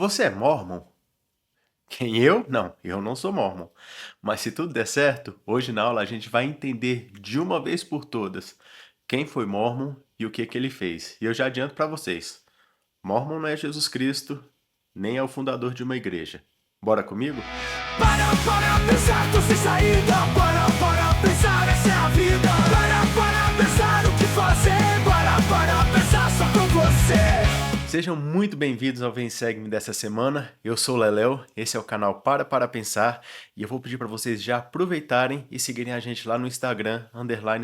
Você é mórmon? Quem eu? Não, eu não sou mórmon. Mas se tudo der certo, hoje na aula a gente vai entender de uma vez por todas quem foi mórmon e o que que ele fez. E eu já adianto para vocês, mórmon não é Jesus Cristo, nem é o fundador de uma igreja. Bora comigo? Para pensar, tô sem saída. Para pensar, essa é a vida. Para pensar o que fazer. Para pensar só com você. Sejam muito bem-vindos ao Vem Segue-me dessa semana. Eu sou o Leléo, esse é o canal Para Pensar e eu vou pedir para vocês já aproveitarem e seguirem a gente lá no Instagram,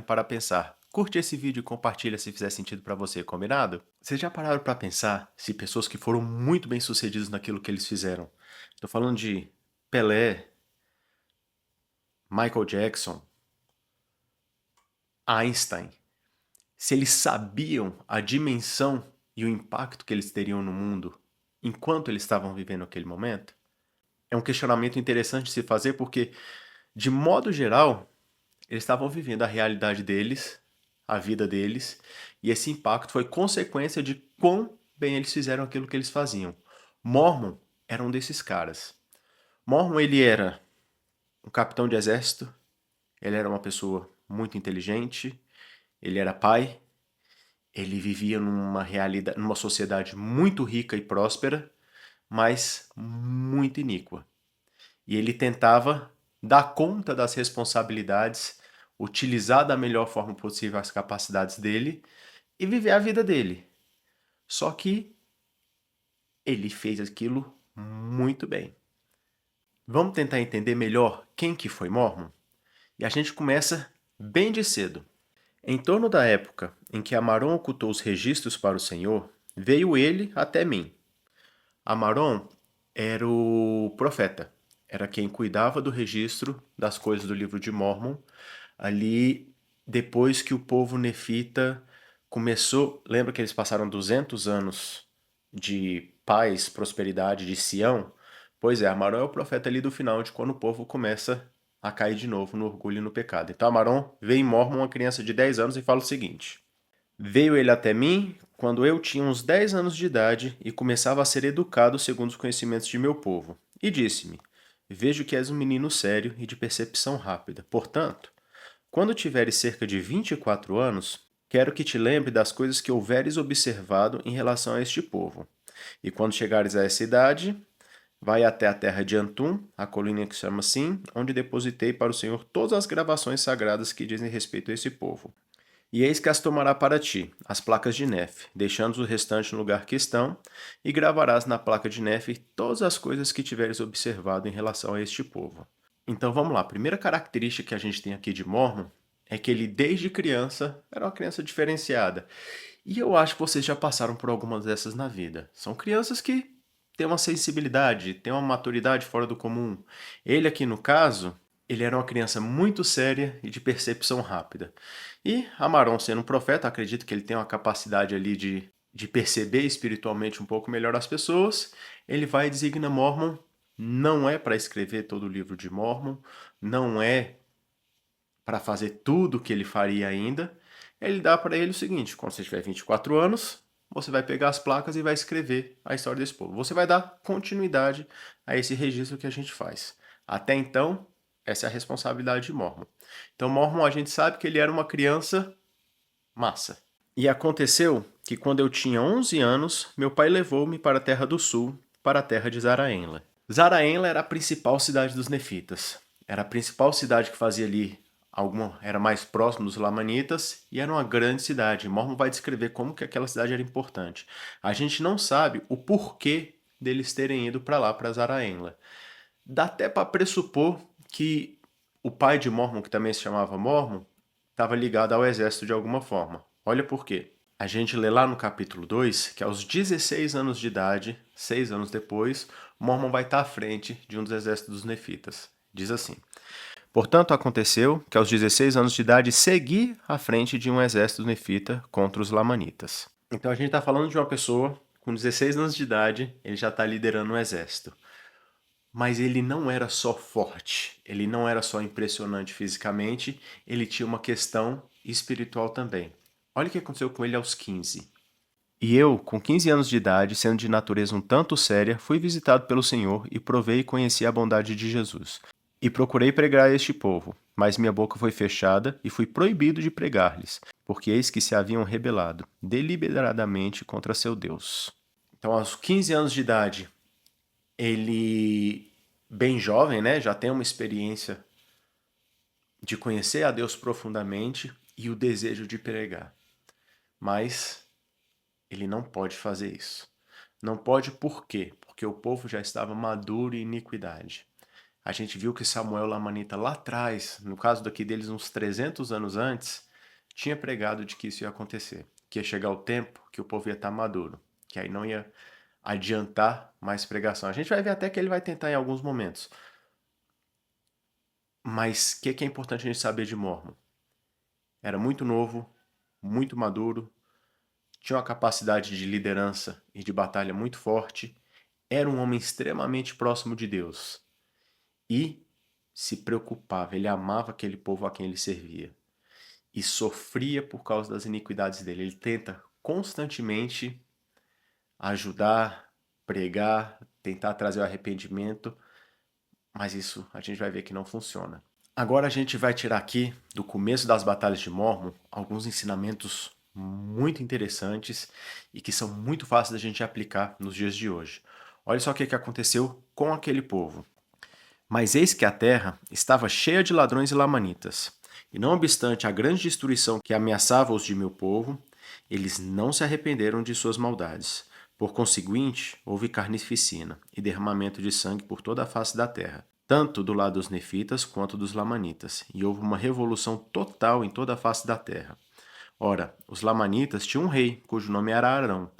_para pensar. Curte esse vídeo e compartilha se fizer sentido para você, combinado? Vocês já pararam para pensar se pessoas que foram muito bem-sucedidas naquilo que eles fizeram? Estou falando de Pelé, Michael Jackson, Einstein. Se eles sabiam a dimensão e o impacto que eles teriam no mundo enquanto eles estavam vivendo aquele momento? É um questionamento interessante de se fazer porque, de modo geral, eles estavam vivendo a realidade deles, a vida deles, e esse impacto foi consequência de quão bem eles fizeram aquilo que eles faziam. Mormon era um desses caras. Mormon, ele era um capitão de exército, ele era uma pessoa muito inteligente, ele era pai, ele vivia numa sociedade muito rica e próspera, mas muito iníqua. E ele tentava dar conta das responsabilidades, utilizar da melhor forma possível as capacidades dele e viver a vida dele. Só que ele fez aquilo muito bem. Vamos tentar entender melhor quem que foi Mormon? E a gente começa bem de cedo. Em torno da época em que Amaron ocultou os registros para o Senhor, veio ele até mim. Amaron era o profeta, era quem cuidava do registro das coisas do livro de Mórmon, ali depois que o povo nefita começou, lembra que eles passaram 200 anos de paz, prosperidade de Sião? Pois é, Amaron é o profeta ali do final de quando o povo começa a cair de novo no orgulho e no pecado. Então Amaron vê em Mórmon uma criança de 10 anos e fala o seguinte: veio ele até mim quando eu tinha uns 10 anos de idade e começava a ser educado segundo os conhecimentos de meu povo. E disse-me: vejo que és um menino sério e de percepção rápida. Portanto, quando tiveres cerca de 24 anos, quero que te lembre das coisas que houveres observado em relação a este povo. E quando chegares a essa idade, vai até a terra de Antum, a colina que se chama assim, onde depositei para o Senhor todas as gravações sagradas que dizem respeito a esse povo. E eis que as tomará para ti, as placas de Nefe, deixando o restante no lugar que estão, e gravarás na placa de Nefe todas as coisas que tiveres observado em relação a este povo. Então vamos lá, a primeira característica que a gente tem aqui de Mormon é que ele desde criança era uma criança diferenciada. E eu acho que vocês já passaram por algumas dessas na vida. São crianças que têm uma sensibilidade, têm uma maturidade fora do comum. Ele aqui no caso, ele era uma criança muito séria e de percepção rápida. E Amaron, sendo um profeta, acredito que ele tem uma capacidade ali de perceber espiritualmente um pouco melhor as pessoas. Ele vai e designa Mormon, não é para escrever todo o livro de Mormon, não é para fazer tudo o que ele faria ainda. Ele dá para ele o seguinte: quando você tiver 24 anos, você vai pegar as placas e vai escrever a história desse povo. Você vai dar continuidade a esse registro que a gente faz. Até então, essa é a responsabilidade de Mormon. Então, Mormon, a gente sabe que ele era uma criança massa. E aconteceu que quando eu tinha 11 anos, meu pai levou-me para a terra do sul, para a terra de Zaraenla. Zaraenla era a principal cidade dos nefitas. Era a principal cidade que fazia ali era mais próximo dos lamanitas e era uma grande cidade. Mormon vai descrever como que aquela cidade era importante. A gente não sabe o porquê deles terem ido para lá, para Zaraenla. Dá até para pressupor que o pai de Mormon, que também se chamava Mormon, estava ligado ao exército de alguma forma. Olha por quê. A gente lê lá no capítulo 2 que aos 16 anos de idade, 6 anos depois, Mormon vai estar à frente de um dos exércitos dos nefitas. Diz assim: portanto, aconteceu que aos 16 anos de idade segui à frente de um exército nefita contra os lamanitas. Então a gente está falando de uma pessoa com 16 anos de idade, ele já está liderando um exército. Mas ele não era só forte, ele não era só impressionante fisicamente, ele tinha uma questão espiritual também. Olha o que aconteceu com ele aos 15. E eu, com 15 anos de idade, sendo de natureza um tanto séria, fui visitado pelo Senhor e provei e conheci a bondade de Jesus. E procurei pregar a este povo, mas minha boca foi fechada e fui proibido de pregar-lhes, porque eis que se haviam rebelado deliberadamente contra seu Deus. Então, aos 15 anos de idade, ele, bem jovem, né, já tem uma experiência de conhecer a Deus profundamente e o desejo de pregar. Mas ele não pode fazer isso. Não pode por quê? Porque o povo já estava maduro em iniquidade. A gente viu que Samuel Lamanita lá atrás, no caso daqui deles uns 300 anos antes, tinha pregado de que isso ia acontecer. Que ia chegar o tempo que o povo ia estar maduro. Que aí não ia adiantar mais pregação. A gente vai ver até que ele vai tentar em alguns momentos. Mas o que é importante a gente saber de Mormon? Era muito novo, muito maduro, tinha uma capacidade de liderança e de batalha muito forte, era um homem extremamente próximo de Deus e se preocupava, ele amava aquele povo a quem ele servia e sofria por causa das iniquidades dele. Ele tenta constantemente ajudar, pregar, tentar trazer o arrependimento, mas isso a gente vai ver que não funciona. Agora a gente vai tirar aqui, do começo das batalhas de Mormon, alguns ensinamentos muito interessantes e que são muito fáceis da gente aplicar nos dias de hoje. Olha só o que aconteceu com aquele povo. Mas eis que a terra estava cheia de ladrões e lamanitas, e não obstante a grande destruição que ameaçava os de meu povo, eles não se arrependeram de suas maldades. Por conseguinte, houve carnificina e derramamento de sangue por toda a face da terra, tanto do lado dos nefitas quanto dos lamanitas, e houve uma revolução total em toda a face da terra. Ora, os lamanitas tinham um rei, cujo nome era Arão,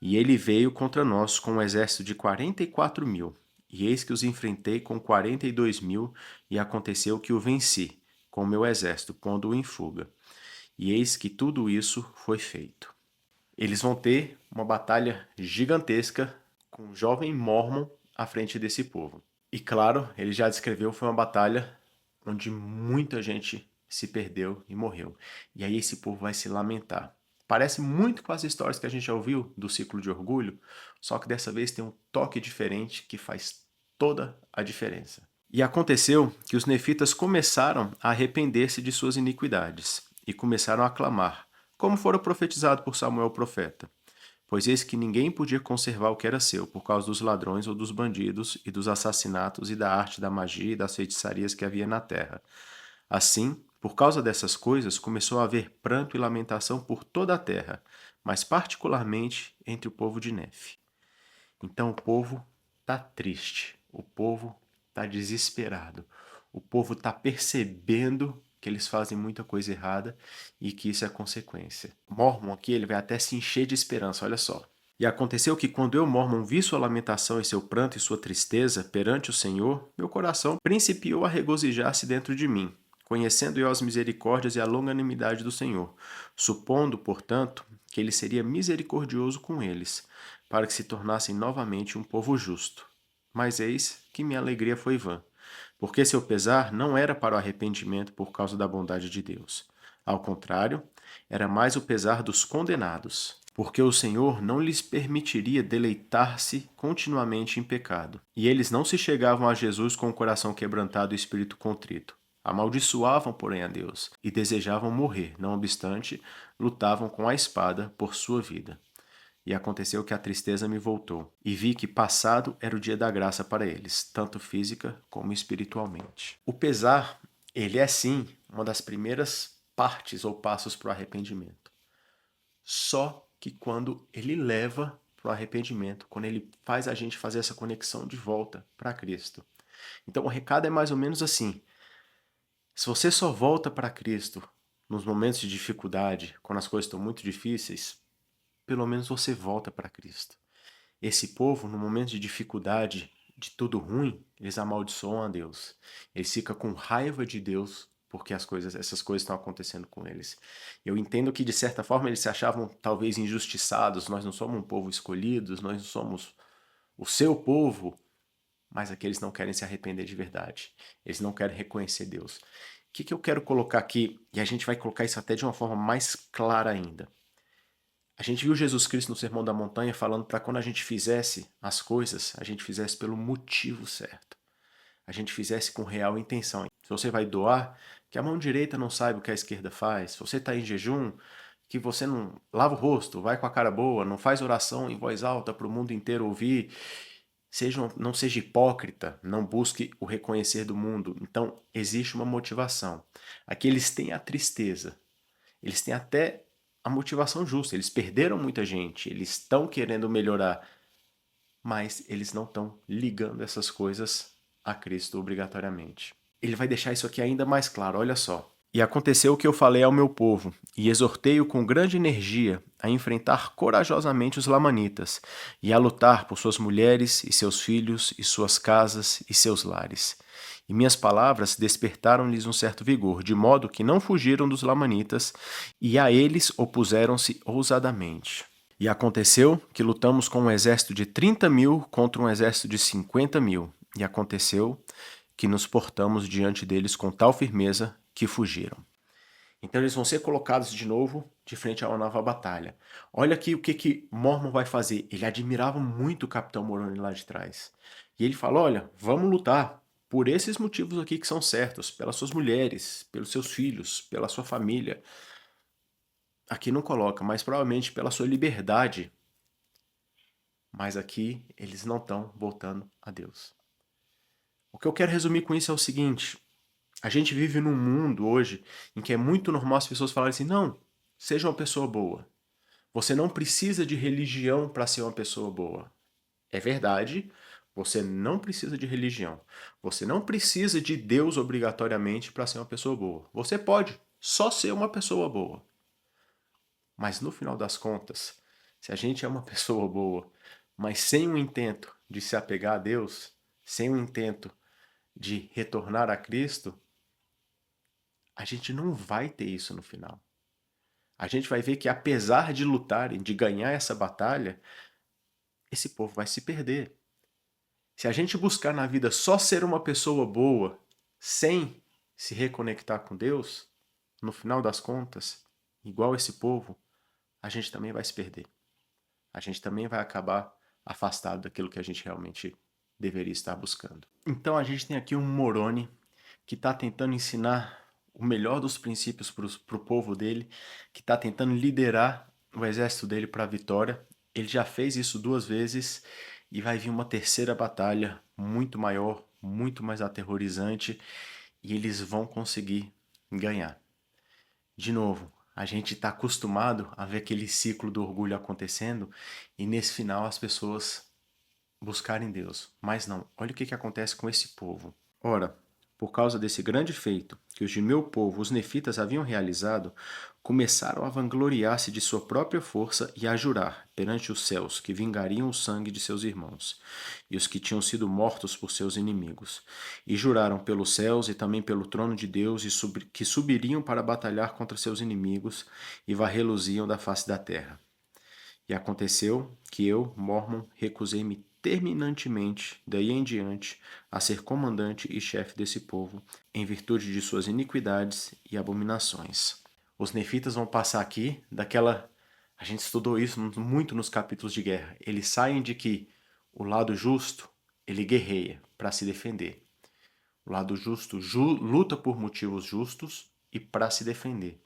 e ele veio contra nós com um exército de 44.000. E eis que os enfrentei com 42.000, e aconteceu que o venci, com o meu exército, pondo-o em fuga. E eis que tudo isso foi feito. Eles vão ter uma batalha gigantesca com um jovem Mormon à frente desse povo. E claro, ele já descreveu, foi uma batalha onde muita gente se perdeu e morreu. E aí esse povo vai se lamentar. Parece muito com as histórias que a gente já ouviu do ciclo de orgulho, só que dessa vez tem um toque diferente que faz toda a diferença. E aconteceu que os nefitas começaram a arrepender-se de suas iniquidades e começaram a clamar, como fora profetizado por Samuel o profeta. Pois eis que ninguém podia conservar o que era seu, por causa dos ladrões ou dos bandidos, e dos assassinatos, e da arte da magia e das feitiçarias que havia na terra. Assim, por causa dessas coisas, começou a haver pranto e lamentação por toda a terra, mas particularmente entre o povo de Nefe. Então o povo está triste, o povo está desesperado, o povo está percebendo que eles fazem muita coisa errada e que isso é consequência. Mormon aqui ele vai até se encher de esperança, olha só. E aconteceu que quando eu, Mormon, vi sua lamentação e seu pranto e sua tristeza perante o Senhor, meu coração principiou a regozijar-se dentro de mim, conhecendo eu as misericórdias e a longanimidade do Senhor, supondo, portanto, que ele seria misericordioso com eles, para que se tornassem novamente um povo justo. Mas eis que minha alegria foi vã, porque seu pesar não era para o arrependimento por causa da bondade de Deus. Ao contrário, era mais o pesar dos condenados, porque o Senhor não lhes permitiria deleitar-se continuamente em pecado. E eles não se chegavam a Jesus com o coração quebrantado e o espírito contrito. Amaldiçoavam, porém, a Deus, e desejavam morrer, não obstante, lutavam com a espada por sua vida. E aconteceu que a tristeza me voltou, e vi que passado era o dia da graça para eles, tanto física como espiritualmente. O pesar, ele é sim uma das primeiras partes ou passos para o arrependimento. Só que quando ele leva para o arrependimento, quando ele faz a gente fazer essa conexão de volta para Cristo. Então o recado é mais ou menos assim: se você só volta para Cristo nos momentos de dificuldade, quando as coisas estão muito difíceis, pelo menos você volta para Cristo. Esse povo, no momento de dificuldade, de tudo ruim, eles amaldiçoam a Deus. Eles ficam com raiva de Deus porque essas coisas estão acontecendo com eles. Eu entendo que, de certa forma, eles se achavam talvez injustiçados. Nós não somos um povo escolhido, nós não somos o seu povo, mas aqueles não querem se arrepender de verdade. Eles não querem reconhecer Deus. O que eu quero colocar aqui, e a gente vai colocar isso até de uma forma mais clara ainda. A A gente viu Jesus Cristo no Sermão da Montanha falando para quando a gente fizesse as coisas, a gente fizesse pelo motivo certo. A gente fizesse com real intenção. Se você vai doar, que a mão direita não saiba o que a esquerda faz. Se você está em jejum, que você não lava o rosto, vai com a cara boa, não faz oração em voz alta para o mundo inteiro ouvir. Não seja hipócrita, não busque o reconhecer do mundo. Então, existe uma motivação. Aqui eles têm a tristeza, eles têm até a motivação justa, eles perderam muita gente, eles estão querendo melhorar, mas eles não estão ligando essas coisas a Cristo obrigatoriamente. Ele vai deixar isso aqui ainda mais claro, olha só. E aconteceu o que eu falei ao meu povo, e exortei-o com grande energia a enfrentar corajosamente os lamanitas, e a lutar por suas mulheres e seus filhos, e suas casas e seus lares. E minhas palavras despertaram-lhes um certo vigor, de modo que não fugiram dos lamanitas, e a eles opuseram-se ousadamente. E aconteceu que lutamos com um exército de 30.000 contra um exército de 50.000. E aconteceu que nos portamos diante deles com tal firmeza que fugiram. Então eles vão ser colocados de novo de frente a uma nova batalha. Olha aqui o que Mormon vai fazer. Ele admirava muito o Capitão Moroni lá de trás. E ele fala, olha, vamos lutar por esses motivos aqui que são certos. Pelas suas mulheres, pelos seus filhos, pela sua família. Aqui não coloca, mas provavelmente pela sua liberdade. Mas aqui eles não estão voltando a Deus. O que eu quero resumir com isso é o seguinte. A gente vive num mundo hoje em que é muito normal as pessoas falarem assim, não, seja uma pessoa boa. Você não precisa de religião para ser uma pessoa boa. É verdade, você não precisa de religião. Você não precisa de Deus obrigatoriamente para ser uma pessoa boa. Você pode só ser uma pessoa boa. Mas no final das contas, se a gente é uma pessoa boa, mas sem um intento de se apegar a Deus, sem um intento de retornar a Cristo, a gente não vai ter isso no final. A gente vai ver que apesar de lutarem, de ganhar essa batalha, esse povo vai se perder. Se a gente buscar na vida só ser uma pessoa boa, sem se reconectar com Deus, no final das contas, igual esse povo, a gente também vai se perder. A gente também vai acabar afastado daquilo que a gente realmente deveria estar buscando. Então a gente tem aqui um Moroni que está tentando ensinar o melhor dos princípios para o povo dele, que está tentando liderar o exército dele para a vitória. Ele já fez isso 2 vezes e vai vir uma terceira batalha muito maior, muito mais aterrorizante, e eles vão conseguir ganhar. De novo, a gente está acostumado a ver aquele ciclo do orgulho acontecendo e nesse final as pessoas buscarem Deus. Mas não, olha o que acontece com esse povo. Ora, por causa desse grande feito que os de meu povo, os nefitas, haviam realizado, começaram a vangloriar-se de sua própria força e a jurar perante os céus que vingariam o sangue de seus irmãos e os que tinham sido mortos por seus inimigos. E juraram pelos céus e também pelo trono de Deus que subiriam para batalhar contra seus inimigos e varrê-los-iam da face da terra. E aconteceu que eu, Mormon, recusei-me terminantemente, daí em diante, a ser comandante e chefe desse povo, em virtude de suas iniquidades e abominações. Os nefitas vão passar aqui daquela... A gente estudou isso muito nos capítulos de guerra. Eles saem de que o lado justo, ele guerreia para se defender. O lado justo luta por motivos justos e para se defender.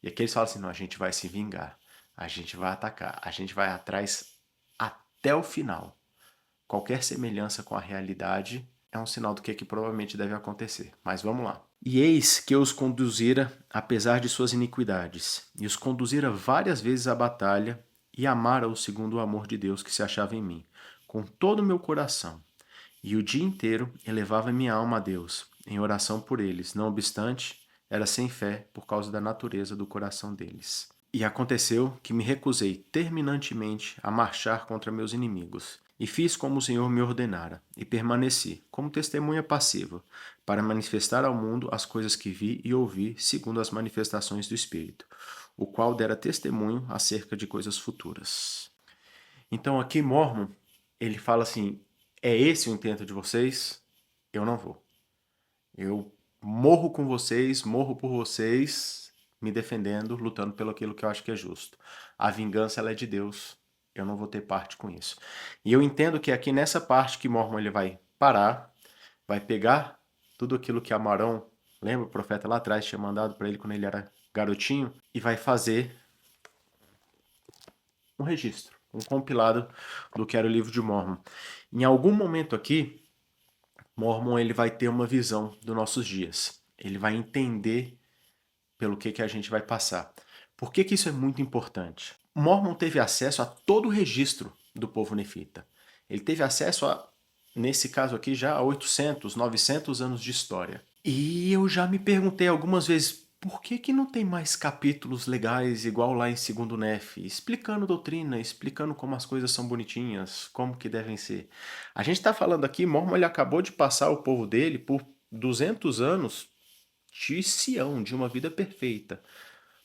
E aqui eles falam assim, não, a gente vai se vingar. A gente vai atacar, a gente vai atrás até o final. Qualquer semelhança com a realidade é um sinal do que provavelmente deve acontecer. Mas vamos lá. E eis que eu os conduzira, apesar de suas iniquidades, e os conduzira várias vezes à batalha, e amara-os segundo o amor de Deus que se achava em mim, com todo o meu coração. E o dia inteiro elevava minha alma a Deus, em oração por eles. Não obstante, era sem fé por causa da natureza do coração deles. E aconteceu que me recusei terminantemente a marchar contra meus inimigos, e fiz como o Senhor me ordenara, e permaneci, como testemunha passiva, para manifestar ao mundo as coisas que vi e ouvi segundo as manifestações do Espírito, o qual dera testemunho acerca de coisas futuras. Então aqui Mormon, ele fala assim, é esse o intento de vocês? Eu não vou. Eu morro com vocês, morro por vocês, me defendendo, lutando pelo aquilo que eu acho que é justo. A vingança, ela é de Deus. Eu não vou ter parte com isso. E eu entendo que aqui nessa parte que Mormon ele vai parar, vai pegar tudo aquilo que Amarão, lembra o profeta lá atrás tinha mandado para ele quando ele era garotinho, e vai fazer um registro, um compilado do que era o livro de Mormon. Em algum momento aqui, Mormon ele vai ter uma visão dos nossos dias. Ele vai entender pelo que a gente vai passar. Por que isso é muito importante? Mormon teve acesso a todo o registro do povo nefita. Ele teve acesso a, nesse caso aqui, já a 800, 900 anos de história. E eu já me perguntei algumas vezes, por que não tem mais capítulos legais igual lá em Segundo Nef, explicando doutrina, explicando como as coisas são bonitinhas, como que devem ser. A gente está falando aqui, Mormon ele acabou de passar o povo dele por 200 anos de Sião, de uma vida perfeita.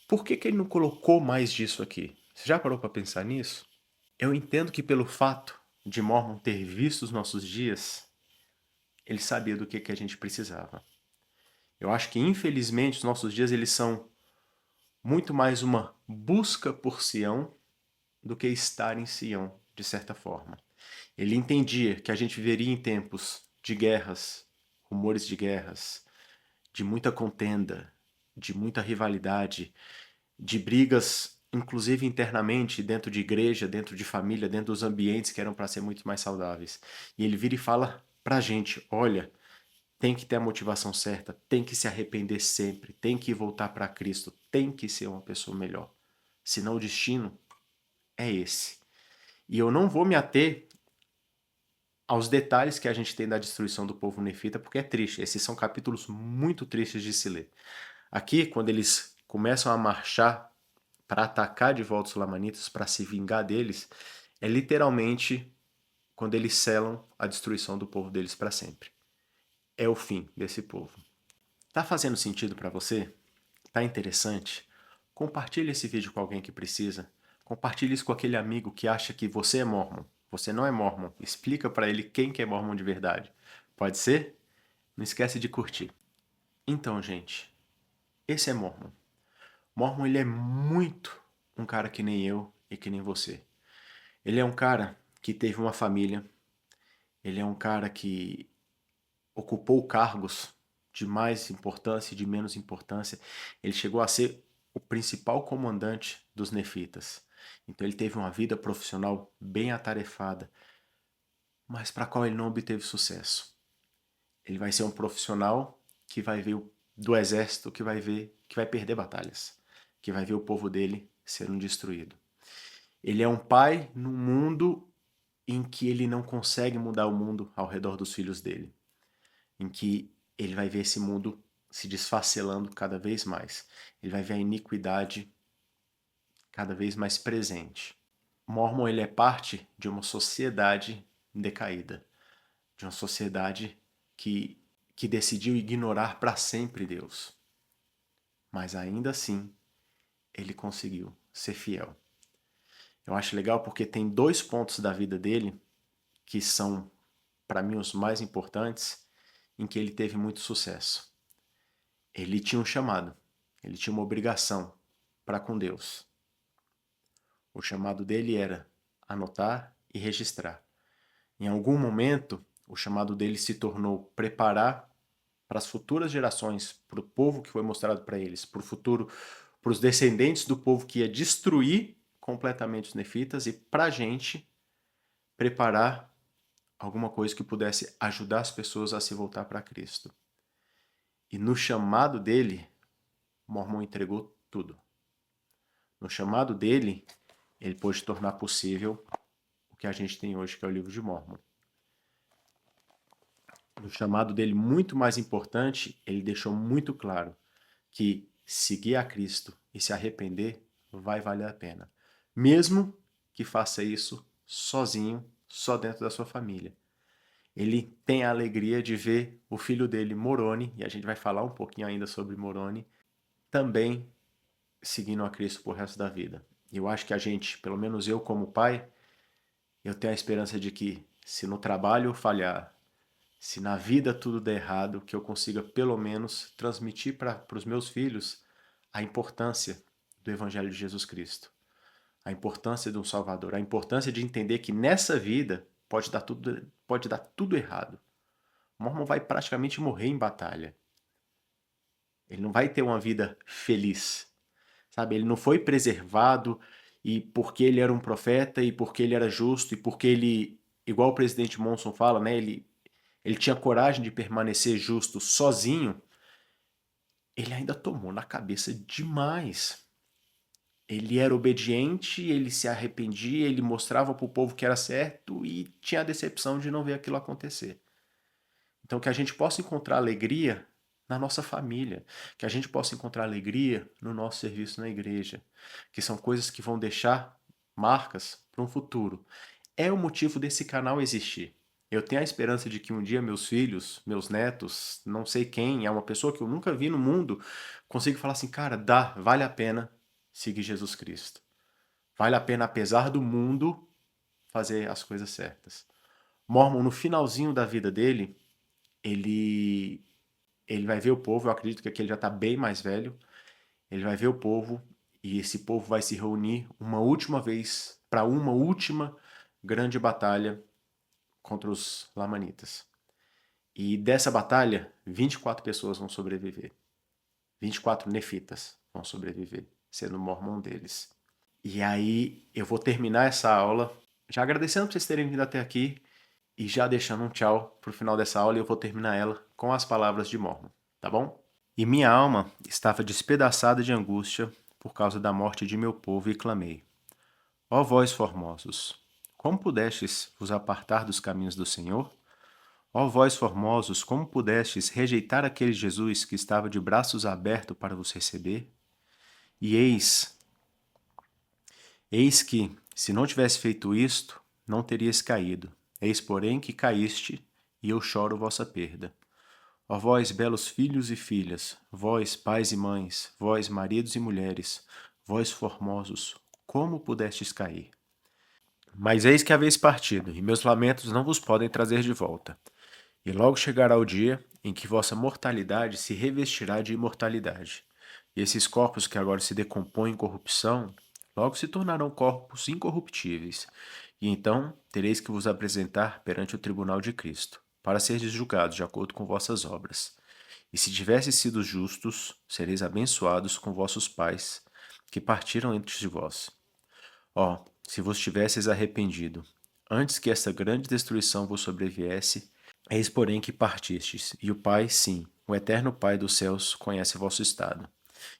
Por que ele não colocou mais disso aqui? Você já parou para pensar nisso? Eu entendo que pelo fato de Mormon ter visto os nossos dias, ele sabia do que a gente precisava. Eu acho que infelizmente os nossos dias eles são muito mais uma busca por Sião do que estar em Sião, de certa forma. Ele entendia que a gente viveria em tempos de guerras, rumores de guerras, de muita contenda, de muita rivalidade, de brigas, inclusive internamente, dentro de igreja, dentro de família, dentro dos ambientes que eram para ser muito mais saudáveis. E ele vira e fala para a gente: olha, tem que ter a motivação certa, tem que se arrepender sempre, tem que voltar para Cristo, tem que ser uma pessoa melhor. Senão o destino é esse. E eu não vou me ater aos detalhes que a gente tem da destruição do povo nefita, porque é triste. Esses são capítulos muito tristes de se ler. Aqui, quando eles começam a marchar para atacar de volta os lamanitas, para se vingar deles, é literalmente quando eles selam a destruição do povo deles para sempre. É o fim desse povo. Tá fazendo sentido para você? Tá interessante? Compartilhe esse vídeo com alguém que precisa. Compartilhe isso com aquele amigo que acha que você é mormon. Você não é mormon. Explica para ele quem que é mormon de verdade. Pode ser? Não esquece de curtir. Então, gente, esse é mormon. Mormon ele é muito um cara que nem eu e que nem você. Ele é um cara que teve uma família. Ele é um cara que ocupou cargos de mais importância e de menos importância. Ele chegou a ser o principal comandante dos nefitas. Então ele teve uma vida profissional bem atarefada, mas para a qual ele não obteve sucesso. Ele vai ser um profissional que vai ver do exército, que vai perder batalhas, que vai ver o povo dele sendo destruído. Ele é um pai num mundo em que ele não consegue mudar o mundo ao redor dos filhos dele, em que ele vai ver esse mundo se desfacelando cada vez mais. Ele vai ver a iniquidade cada vez mais presente. Mormon ele é parte de uma sociedade decaída, de uma sociedade que decidiu ignorar para sempre Deus. Mas ainda assim, ele conseguiu ser fiel. Eu acho legal porque tem 2 pontos da vida dele que são, para mim, os mais importantes, em que ele teve muito sucesso. Ele tinha um chamado, ele tinha uma obrigação para com Deus. O chamado dele era anotar e registrar. Em algum momento, o chamado dele se tornou preparar para as futuras gerações, para o povo que foi mostrado para eles, para o futuro, para os descendentes do povo que ia destruir completamente os nefitas e para a gente preparar alguma coisa que pudesse ajudar as pessoas a se voltar para Cristo. E no chamado dele, Mormon entregou tudo. No chamado dele, ele pôde tornar possível o que a gente tem hoje, que é o livro de Mormon. No chamado dele, muito mais importante, ele deixou muito claro que seguir a Cristo e se arrepender vai valer a pena. Mesmo que faça isso sozinho, só dentro da sua família. Ele tem a alegria de ver o filho dele, Moroni, e a gente vai falar um pouquinho ainda sobre Moroni, também seguindo a Cristo por resto da vida. E eu acho que a gente, pelo menos eu como pai, eu tenho a esperança de que se no trabalho eu falhar, se na vida tudo der errado, que eu consiga pelo menos transmitir para os meus filhos a importância do Evangelho de Jesus Cristo, a importância de um Salvador, a importância de entender que nessa vida pode dar tudo errado. O Mormon vai praticamente morrer em batalha. Ele não vai ter uma vida feliz, sabe? Ele não foi preservado e porque ele era um profeta e porque ele era justo e porque ele, igual o presidente Monson fala, né? Ele tinha coragem de permanecer justo sozinho. Ele ainda tomou na cabeça demais. Ele era obediente, ele se arrependia, ele mostrava para o povo que era certo e tinha a decepção de não ver aquilo acontecer. Então que a gente possa encontrar alegria na nossa família, que a gente possa encontrar alegria no nosso serviço na igreja, que são coisas que vão deixar marcas para um futuro. É o motivo desse canal existir. Eu tenho a esperança de que um dia meus filhos, meus netos, não sei quem, é uma pessoa que eu nunca vi no mundo, consiga falar assim, cara, vale a pena seguir Jesus Cristo. Vale a pena, apesar do mundo, fazer as coisas certas. Mormon, no finalzinho da vida dele, ele vai ver o povo, eu acredito que aqui ele já está bem mais velho, ele vai ver o povo e esse povo vai se reunir uma última vez para uma última grande batalha contra os lamanitas. E dessa batalha, 24 pessoas vão sobreviver. 24 nefitas vão sobreviver, sendo o mormon deles. E aí eu vou terminar essa aula, já agradecendo por vocês terem vindo até aqui e já deixando um tchau pro final dessa aula, e eu vou terminar ela com as palavras de Mormon, tá bom? E minha alma estava despedaçada de angústia por causa da morte de meu povo e clamei: ó vós formosos, como pudestes vos apartar dos caminhos do Senhor? Ó vós formosos, como pudestes rejeitar aquele Jesus que estava de braços abertos para vos receber? E eis que, se não tivesse feito isto, não terias caído. Eis, porém, que caíste, e eu choro vossa perda. Ó vós, belos filhos e filhas, vós, pais e mães, vós, maridos e mulheres, vós, formosos, como pudestes cair? Mas eis que haveis partido, e meus lamentos não vos podem trazer de volta. E logo chegará o dia em que vossa mortalidade se revestirá de imortalidade. E esses corpos que agora se decompõem em corrupção, logo se tornarão corpos incorruptíveis. E então tereis que vos apresentar perante o tribunal de Cristo, para seres julgados de acordo com vossas obras. E se tivesseis sido justos, sereis abençoados com vossos pais, que partiram entre vós. Ó, se vos tivesseis arrependido, antes que esta grande destruição vos sobreviesse, eis porém que partistes, e o Pai, sim, o eterno Pai dos céus, conhece vosso estado,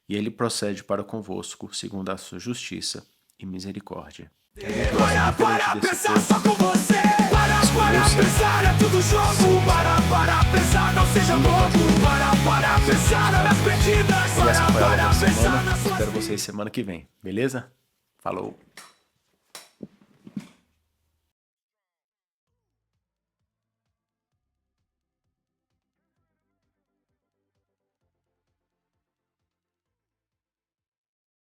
e ele procede para convosco, segundo a sua justiça e misericórdia. Para pensar só com você. Para pensar, é tudo jogo. Para pensar, não seja louco. Para pensar nas perdidas. E essa foi a aula da Para pensar semana. nas suas Espero vocês semana que vem, beleza? Falou!